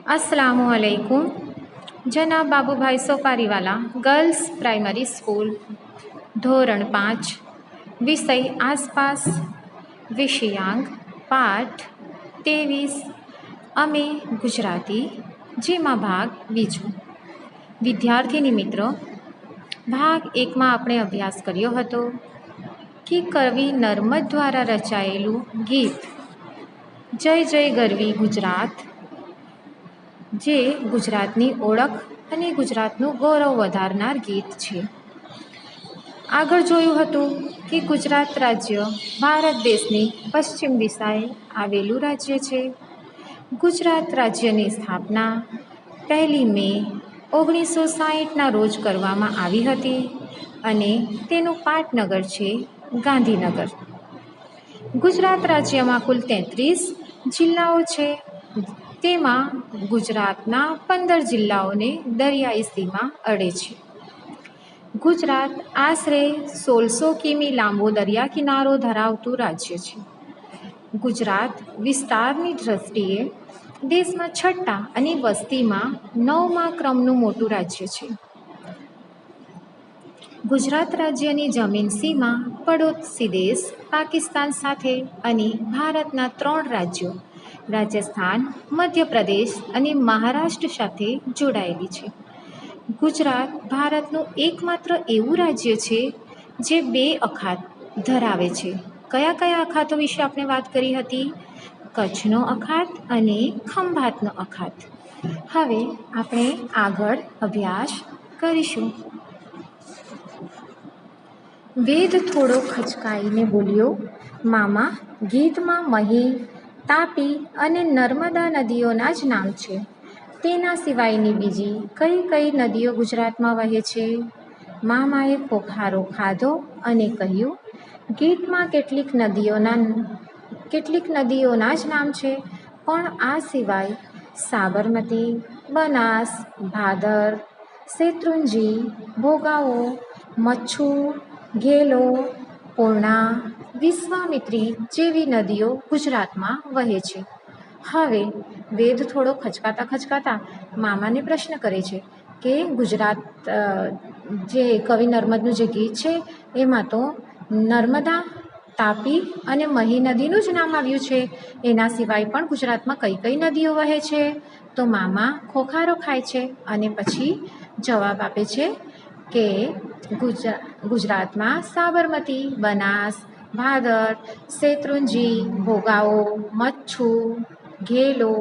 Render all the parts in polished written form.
अस्सलामुअलैकुम। जनाब Babubhai सोपारीवाला girls primary school धोरण 5 विषय आसपास विषयांक पाठ 23 अमे गुजराती जेमा भाग बीजो। विद्यार्थीनी मित्रों, भाग 1 में आपणे अभ्यास कर्यो हतो कि कवि नर्मद द्वारा रचायेलू गीत जय जय गरवी गुजरात जे गुजरातनी ओळख अने गुजरातનું गौरव વધારનાર गीत छे। આગળ જોયું હતું કે ગુજરાત રાજ્ય ભારત દેશની પશ્ચિમ દિશાએ આવેલું રાજ્ય છે। ગુજરાત રાજ્યની સ્થાપના 1 મે 1960ના રોજ કરવામાં આવી હતી અને તેનું પાટનગર છે ગાંધીનગર। ગુજરાત રાજ્યમાં કુલ 33 જિલ્લાઓ છે। તેમાં ગુજરાતના 15 જિલ્લાઓને દરિયાઈ સીમા અડે છે। ગુજરાત આશરે 1600 કિમી લાંબો દરિયા કિનારો ધરાવતું રાજ્ય છે। ગુજરાત વિસ્તારની દ્રષ્ટિએ દેશમાં 6ઠા અને વસ્તીમાં 9મા ક્રમનું મોટું રાજ્ય છે। ગુજરાત રાજ્યની જમીન સીમા પડોશી દેશ પાકિસ્તાન સાથે અને ભારતના 3 રાજ્યો રાજસ્થાન, મધ્યપ્રદેશ અને મહારાષ્ટ્ર સાથે જોડાયેલી છે। ગુજરાત ભારતનું એકમાત્ર એવું રાજ્ય છે જે 2 અખાત ધરાવે છે। કયા કયા અખાતો વિશે આપણે વાત કરી હતી? કચ્છનો અખાત અને ખંભાતનો અખાત। હવે આપણે આગળ અભ્યાસ કરીશું। વેદ થોડો ખચકાઈને બોલ્યો, મામા, ગીતમાં મહી, તાપી અને નર્મદા નદીઓના જ નામ છે। તેના સિવાયની બીજી કઈ કઈ નદીઓ ગુજરાતમાં વહે છે? મામાએ ખોખારો ખાધો અને કહ્યું, ગીતમાં કેટલીક નદીઓના જ નામ છે, પણ આ સિવાય સાબરમતી, બનાસ, ભાદર, શેત્રુંજી, ભોગાવો, મચ્છુ, ઘેલો, પૂર્ણા, વિશ્વામિત્રી જેવી નદીઓ ગુજરાતમાં વહે છે। હવે વેદ થોડો ખચકાતા મામાને પ્રશ્ન કરે છે કે ગુજરાત જે કવિ નર્મદનું જે ગીત છે એમાં તો નર્મદા, તાપી અને મહી નદીનું જ નામ આવ્યું છે। એના સિવાય પણ ગુજરાતમાં કઈ કઈ નદીઓ વહે છે? તો મામા ખોખારો ખાય છે અને પછી જવાબ આપે છે કે ગુજરાતમાં સાબરમતી, બનાસ, ભાદર, શેત્રુંજી, ભોગાવો, મચ્છુ, ઘેલો,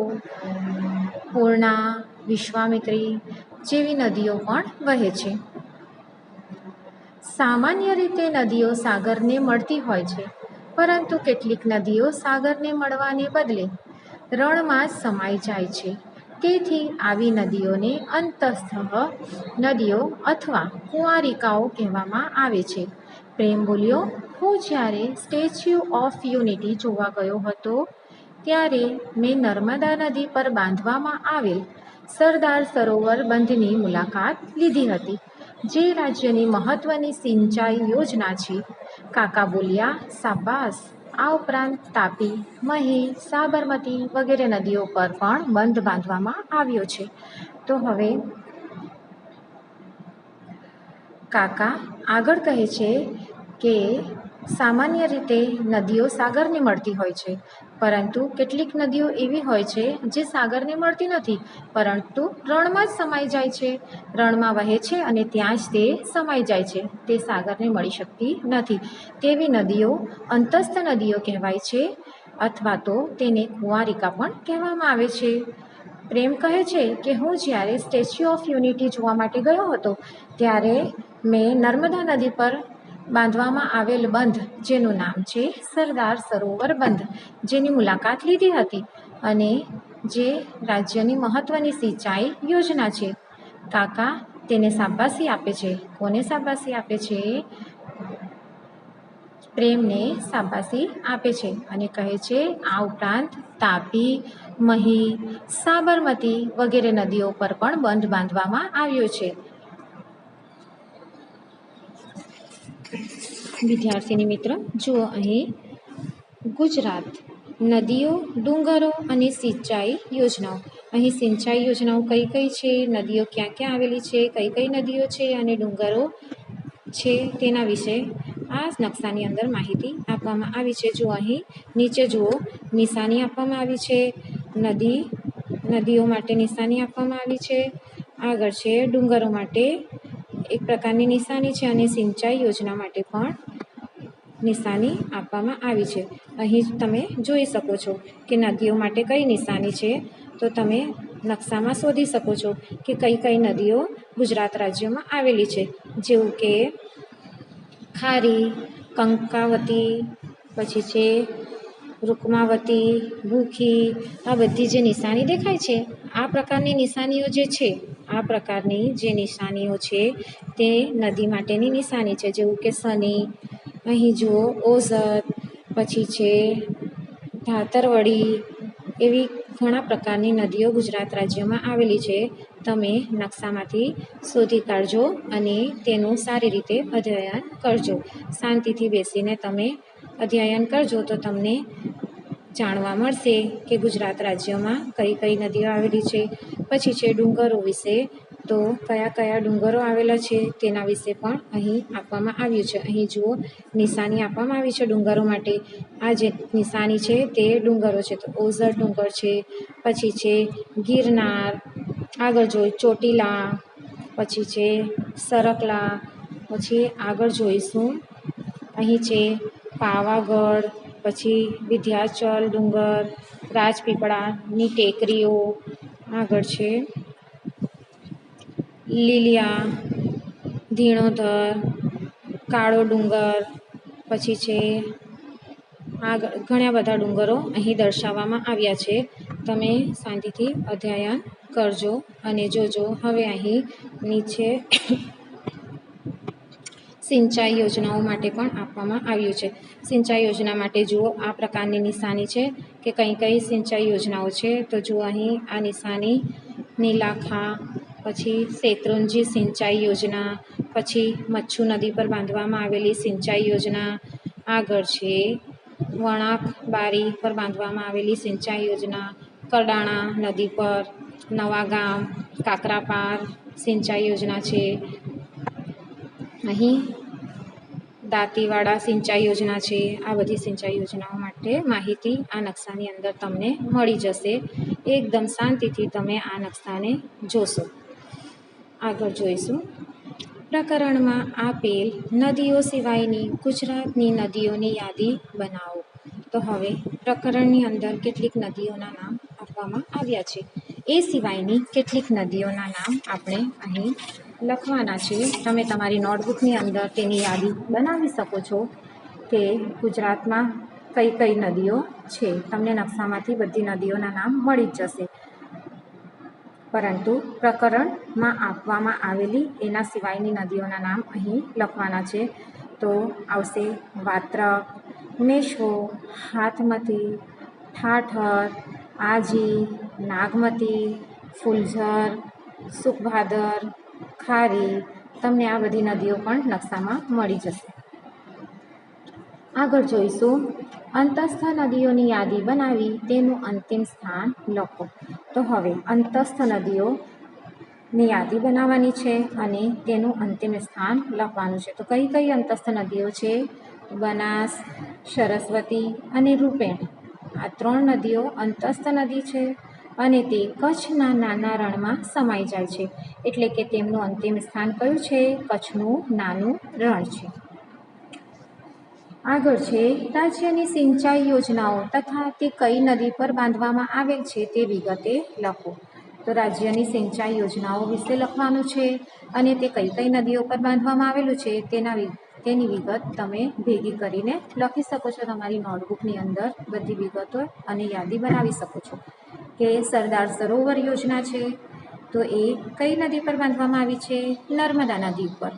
પૂર્ણા, વિશ્વામિત્રી જેવી નદીઓ પણ વહે છે। સામાન્ય રીતે નદીઓ સાગરને મળતી હોય છે, પરંતુ કેટલીક નદીઓ સાગરને મળવાને બદલે રણમાં જ સમાઈ જાય છે। તેથી આવી નદીઓને અંતસ્થ નદીઓ અથવા કુંવારિકાઓ કહેવામાં આવે છે। પ્રેમ બોલ્યો, હું જ્યારે સ્ટેચ્યુ ઓફ યુનિટી જોવા ગયો હતો ત્યારે મેં નર્મદા નદી પર બાંધવામાં આવેલ સરદાર સરોવર બંધની મુલાકાત લીધી હતી, જે રાજ્યની મહત્વની સિંચાઈ યોજના છે। કાકા બોલ્યા, શાબાશ! આ ઉપરાંત તાપી, મહી, સાબરમતી વગેરે નદીઓ પર પણ બંધ બાંધવામાં આવ્યો છે। તો હવે કાકા આગળ કહે છે કે સામાન્ય રીતે નદીઓ સાગરને મળતી હોય છે, પરંતુ કેટલીક નદીઓ એવી હોય છે જે સાગરને મળતી નથી, પરંતુ રણમાં જ સમાઈ જાય છે। રણમાં વહે છે અને ત્યાં જ તે સમાઈ જાય છે, તે સાગરને મળી શકતી નથી। તેવી નદીઓ અંતસ્થ નદીઓ કહેવાય છે, અથવા તો તેને કુંવારિકા પણ કહેવામાં આવે છે। પ્રેમ કહે છે કે હું જ્યારે સ્ટેચ્યુ ઓફ યુનિટી જોવા માટે ગયો હતો ત્યારે મેં નર્મદા નદી પર બાંધવામાં આવેલ બંધ, જેનું નામ છે સરદાર સરોવર બંધ, જેની મુલાકાત લીધી હતી અને જે રાજ્યની મહત્વની સિંચાઈ યોજના છે। કાકા તેને શાબાશી આપે છે। કોને શાબાશી આપે છે? પ્રેમને શાબાશી આપે છે અને કહે છે આ ઉપરાંત તાપી, મહી, સાબરમતી વગેરે નદીઓ પર પણ બંધ બાંધવામાં આવ્યો છે। વિદ્યાર્થીની મિત્ર જુઓ, અહીં ગુજરાત નદીઓ, ડુંગરો અને સિંચાઈ યોજનાઓ અહીં સિંચાઈ યોજનાઓ કઈ કઈ છે, નદીઓ ક્યાં ક્યાં આવેલી છે, કઈ કઈ નદીઓ છે અને ડુંગરો છે તેના વિશે આ નકશાની અંદર માહિતી આપવામાં આવી છે. જો અહીં નીચે જુઓ, નિશાની આપવામાં આવી છે, નદીઓ માટે નિશાની આપવામાં આવી છે. આગળ છે ડુંગરો માટે એક પ્રકારની નિશાની છે અને સિંચાઈ યોજના માટે પણ નિશાની આપવામાં આવી છે. અહીં તમે જોઈ શકો છો કે નદીઓ માટે કઈ નિશાની છે, તો તમે નકશામાં શોધી શકો છો કે કઈ કઈ નદીઓ ગુજરાત રાજ્યમાં આવેલી છે, જેવું કે ખારી, કંકાવતી, પછી છે રૂકમાવતી, ભૂખી. આ બધી જે નિશાની દેખાય છે, આ પ્રકારની નિશાનીઓ જે છે, આ પ્રકારની જે નિશાનીઓ છે તે નદી માટેની નિશાની છે, જેવું કે સની, અહીં જુઓ ઓઝર, પછી છે ધાતરવડી. એવી ઘણા પ્રકારની નદીઓ ગુજરાત રાજ્યમાં આવેલી છે. તમે નકશામાંથી શોધી કાઢજો અને તેનું સારી રીતે અધ્યયન કરજો. શાંતિથી બેસીને તમે અધ્યયન કરજો તો તમને જાણવા મળશે કે ગુજરાત રાજ્યમાં કઈ કઈ નદીઓ આવેલી છે. પછી છે ડુંગરો વિશે, તો કયા કયા ડુંગરો આવેલા છે તેના વિશે પણ અહીં આપવામાં આવ્યું છે. અહીં જુઓ, નિશાની આપવામાં આવી છે ડુંગરો માટે. આ જે નિશાની છે તે ડુંગરો છે, તો ઓઝર ડુંગર છે, પછી છે ગિરનાર, આગળ જોઈ ચોટીલા, પછી છે સરકલા, પછી આગળ જોઈશું અહીં છે પાવાગઢ, પછી વિંધ્યાચલ ડુંગર, રાજપીપળાની ટેકરીઓ, આગળ છે લીલિયા, ધીણોધર, કાળો ડુંગર, પછી છે આગળ ઘણા બધા ડુંગરો અહીં દર્શાવવામાં આવ્યા છે. તમે શાંતિથી અધ્યયન કરજો અને જોજો. હવે અહીં નીચે સિંચાઈ યોજનાઓ માટે પણ આપવામાં આવ્યું છે. સિંચાઈ યોજના માટે જુઓ, આ પ્રકારની નિશાની છે કે કઈ કઈ સિંચાઈ યોજનાઓ છે. તો જુઓ અહીં આ નિશાની નીલાખા, પછી શેત્રુંજી સિંચાઈ યોજના, પછી મચ્છુ નદી પર બાંધવામાં આવેલી સિંચાઈ યોજના, આગળ છે વણાક બારી પર બાંધવામાં આવેલી સિંચાઈ યોજના, કડાણા નદી પર નવાગામ કાકરાપાર સિંચાઈ યોજના છે. અહીં દાંતીવાડા સિંચાઈ યોજના છે. આ બધી સિંચાઈ યોજનાઓ માટે માહિતી આ નકશાની અંદર તમને મળી જશે. એકદમ શાંતિથી તમે આ નકશાને જોશો. આગળ જોઈશું, પ્રકરણમાં આપેલ નદીઓ સિવાયની ગુજરાતની નદીઓની યાદી બનાવો. તો હવે પ્રકરણની અંદર કેટલીક નદીઓના નામ આપવામાં આવ્યા છે, એ સિવાયની કેટલીક નદીઓના નામ આપણે અહીં લખવાના છે. તમે તમારી નોટબુકની અંદર તેની યાદી બનાવી શકો છો કે ગુજરાતમાં કઈ કઈ નદીઓ છે. તમને નકશામાંથી બધી નદીઓના નામ મળી જ જશે, પરંતુ પ્રકરણમાં આપવામાં આવેલી એના સિવાયની નદીઓના નામ અહીં લખવાના છે. તો આવશે વાત્રક, મેશ્વો, હાથમતી, ઠાઠર, આજી, નાગમતી, ફુલઝર, સુખભાદર, ખારી. તમને આ બધી નદીઓ પણ નકશામાં મળી જશે. આગળ જોઈશું, અંતસ્થ નદીઓની યાદી બનાવી તેનું અંતિમ સ્થાન લખો. તો હવે અંતસ્થ નદીઓની યાદી બનાવવાની છે અને તેનું અંતિમ સ્થાન લખવાનું છે. તો કઈ કઈ અંતસ્થ નદીઓ છે? બનાસ, સરસ્વતી અને રૂપેણ. આ 3 નદીઓ અંતસ્થ નદી છે અને તે કચ્છના નાના રણમાં સમાઈ જાય છે, એટલે કે તેમનું અંતિમ સ્થાન કયું છે? કચ્છનું નાનું રણ છે. આગળ છે રાજ્યની સિંચાઈ યોજનાઓ તથા તે કઈ નદી પર બાંધવામાં આવેલ છે તે વિગતે લખો. તો રાજ્યની સિંચાઈ યોજનાઓ વિશે લખવાનું છે અને તે કઈ કઈ નદીઓ પર બાંધવામાં આવેલું છે તેની વિગત તમે ભેગી કરીને લખી શકો છો. તમારી નોટબુકની અંદર બધી વિગતો અને યાદી બનાવી શકો છો. કે સરદાર સરોવર યોજના છે, તો એ કઈ નદી પર બાંધવામાં આવી છે? નર્મદા નદી પર.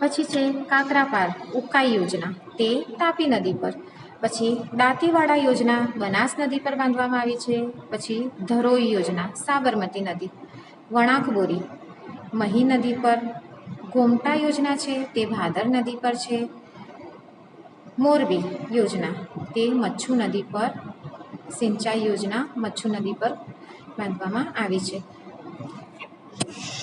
પછી છે કાકરાપાર ઉકાઈ યોજના, તે તાપી નદી પર. પછી દાંતીવાડા યોજના બનાસ નદી પર બાંધવામાં આવી છે. પછી ધરોઈ યોજના સાબરમતી નદી. વણાકબોરી મહી નદી પર. ગોમટા યોજના છે તે ભાદર નદી પર છે. મોરબી યોજના તે મચ્છુ નદી પર સિંચાઈ યોજના મચ્છુ નદી પર બાંધવામાં આવી છે.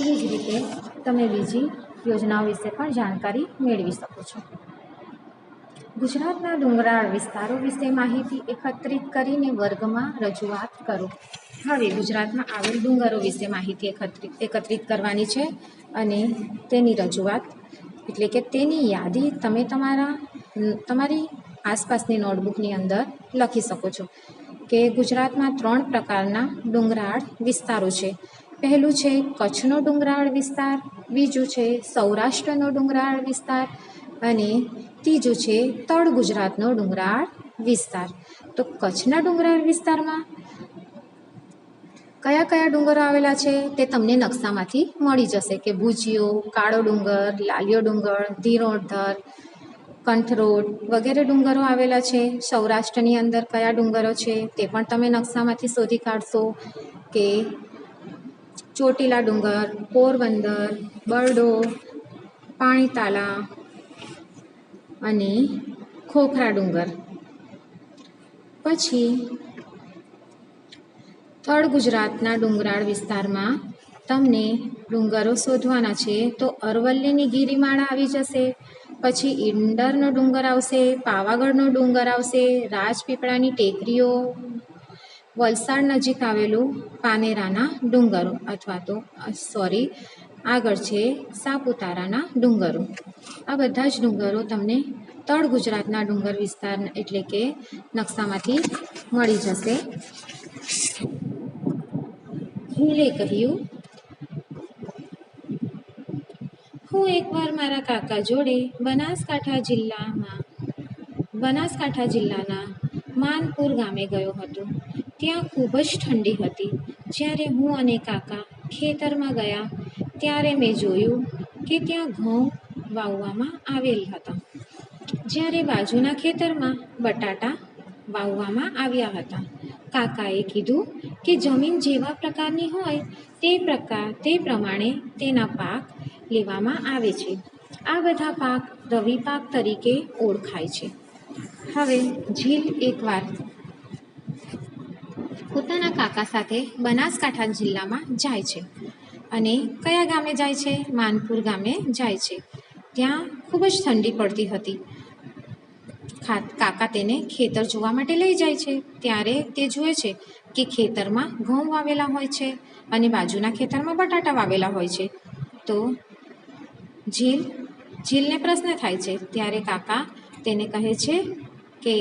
એવી જ રીતે તમે બીજી યોજનાઓ વિશે પણ જાણકારી મેળવી શકો છો. ગુજરાતના ડુંગરાળ વિસ્તારો વિશે માહિતી એકત્રિત કરીને વર્ગમાં રજૂઆત કરો. હવે ગુજરાતમાં આવેલ ડુંગરો વિશે માહિતી એકત્રિત કરવાની છે અને તેની રજૂઆત એટલે કે તેની યાદી તમે તમારી આસપાસની નોટબુકની અંદર લખી શકો છો કે ગુજરાતમાં 3 પ્રકારના ડુંગરાળ વિસ્તારો છે. પહેલું છે કચ્છનો ડુંગરાળ વિસ્તાર, બીજું છે સૌરાષ્ટ્રનો ડુંગરાળ વિસ્તાર અને ત્રીજું છે તળ ગુજરાતનો ડુંગરાળ વિસ્તાર. તો કચ્છના ડુંગરાળ વિસ્તારમાં કયા કયા ડુંગરો આવેલા છે તે તમને નકશામાંથી મળી જશે કે ભુજિયો, કાળો ડુંગર, લાલિયો ડુંગર, ધીરોધર, કંથરોડ વગેરે ડુંગરો આવેલા છે. સૌરાષ્ટ્રની અંદર કયા ડુંગરો છે તે પણ તમે નકશામાંથી શોધી કાઢશો કે ચોટીલા ડુંગર, પોરબંદર, બરડો, પાણીતાલા અને ખોખરા ડુંગર. પછી તળ ગુજરાતના ડુંગરાળ વિસ્તારમાં તમને ડુંગરો શોધવાના છે તો અરવલ્લીની ગિરિમાળા આવી જશે, પછી ઈડરનો ડુંગર આવશે, પાવાગઢનો ડુંગર આવશે, રાજપીપળાની ટેકરીઓ, વલસાડ નજીક આવેલું પાનેરાના ડુંગરો અથવા તો આગળ છે સાપુતારાના ડુંગરો. આ બધા જ ડુંગરો તમને તળ ગુજરાતના ડુંગર વિસ્તાર એટલે કે નકશામાંથી મળી જશે. ઝીલે કહ્યું, હું એકવાર મારા કાકા જોડે બનાસકાંઠા જિલ્લાના માનપુર ગામે ગયો હતો. ત્યાં ખૂબ જ ઠંડી હતી. જ્યારે હું અને કાકા ખેતરમાં ગયા ત્યારે મેં જોયું કે ત્યાં ઘઉં વાવવામાં આવેલ હતા, જ્યારે બાજુના ખેતરમાં બટાટા વાવવામાં આવ્યા હતા. કાકાએ કીધું કે જમીન જેવા પ્રકારની હોય તે પ્રમાણે તેના પાક લેવામાં આવે છે. આ બધા પાક રવિ પાક તરીકે ઓળખાય છે. હવે ઝીલ એકવાર પોતાના કાકા સાથે બનાસકાંઠા જિલ્લામાં જાય છે અને કયા ગામે જાય છે? માનપુર ગામે જાય છે. ત્યાં ખૂબ જ ઠંડી પડતી હતી. કાકા તેને ખેતર જોવા માટે લઈ જાય છે. ત્યારે તે જુએ છે કે ખેતરમાં ઘઉં વાવેલા હોય છે અને બાજુના ખેતરમાં બટાટા વાવેલા હોય છે. તો ઝીલને પ્રશ્ન થાય છે. ત્યારે કાકા તેને કહે છે કે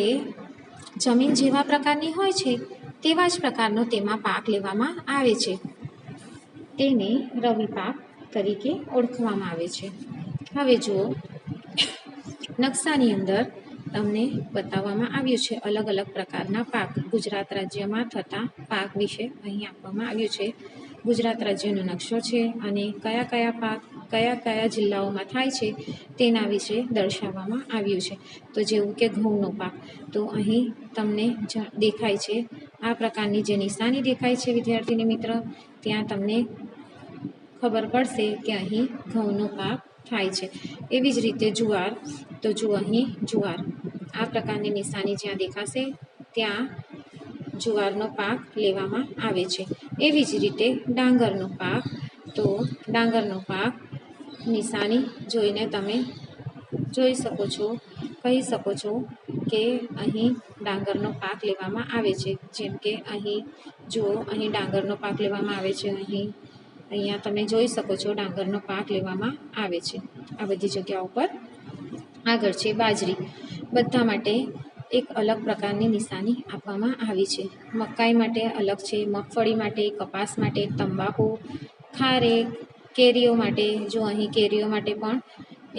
જમીન જેવા પ્રકારની હોય છે તેવા જ પ્રકારનો તેમાં પાક લેવામાં આવે છે. તેને રવિ પાક તરીકે ઓળખવામાં આવે છે. હવે જુઓ, નકશાની અંદર તમને બતાવવામાં આવ્યું છે અલગ અલગ પ્રકારના પાક. ગુજરાત રાજ્યમાં થતા પાક વિશે અહીં આપવામાં આવ્યું છે. ગુજરાત રાજ્યનો નકશો છે અને કયા કયા પાક કયા કયા જિલ્લાઓમાં થાય છે તેના વિશે દર્શાવવામાં આવ્યું છે. તો જેવું કે ઘઉંનો પાક, તો અહીં તમને દેખાય છે આ પ્રકારની જે નિશાની દેખાય છે વિદ્યાર્થીની મિત્ર, ત્યાં તમને ખબર પડશે કે અહીં ઘઉંનો પાક થાય છે. એવી જ રીતે જુવાર, તો જુઓ અહીં જુવાર, આ પ્રકારની નિશાની જ્યાં દેખાશે ત્યાં જુવારનો પાક લેવામાં આવે છે. એવી જ રીતે ડાંગરનો પાક, તો ડાંગરનો પાક નિશાની જોઈને તમે જોઈ શકો છો, કહી શકો છો કે અહીં ડાંગરનો પાક લેવામાં આવે છે. જેમ કે અહીં જુઓ, અહીં ડાંગરનો પાક લેવામાં આવે છે. અહીંયા તમે જોઈ શકો છો ડાંગરનો પાક લેવામાં આવે છે આ બધી જગ્યાઓ પર. આગળ છે બાજરી. બધા માટે એક અલગ પ્રકારની નિશાની આપવામાં આવી છે. મકાઈ માટે અલગ છે, મગફળી માટે, કપાસ માટે, તંબાકુ, ખારેક, કેરીઓ માટે, જો અહીં કેરીઓ માટે પણ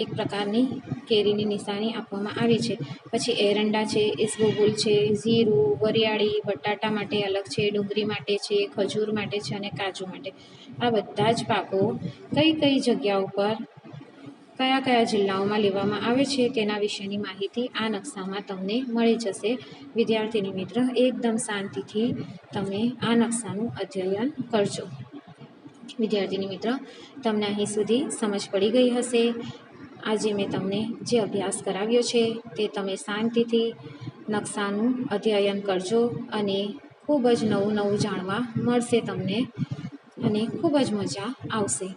એક પ્રકારની કેરીની નિશાની આપવામાં આવી છે. પછી એરંડા છે, ઇસબગુલ છે, જીરું, વરિયાળી, બટાટા માટે અલગ છે, ડુંગળી માટે છે, ખજૂર માટે છે અને કાજુ માટે. આ બધા જ પાકો કઈ કઈ જગ્યા ઉપર કયા કયા જિલ્લાઓમાં લેવામાં આવે છે તેના વિશેની માહિતી આ નકશામાં તમને મળી જશે. વિદ્યાર્થીની મિત્ર, એકદમ શાંતિથી તમે આ નકશાનું અધ્યયન કરજો. વિદ્યાર્થીની મિત્ર, તમને અહીં સુધી સમજ પડી ગઈ હશે. આજે મેં તમને જે અભ્યાસ કરાવ્યો છે તે તમે શાંતિથી નકશાનું અધ્યયન કરજો અને ખૂબ જ નવું નવું જાણવા મળશે તમને અને ખૂબ જ મજા આવશે.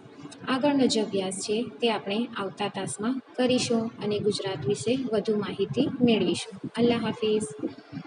આગળનો જે અભ્યાસ છે તે આપણે આવતા તાસમાં કરીશું અને ગુજરાત વિશે વધુ માહિતી મેળવીશું. અલ્લાહ હાફિઝ.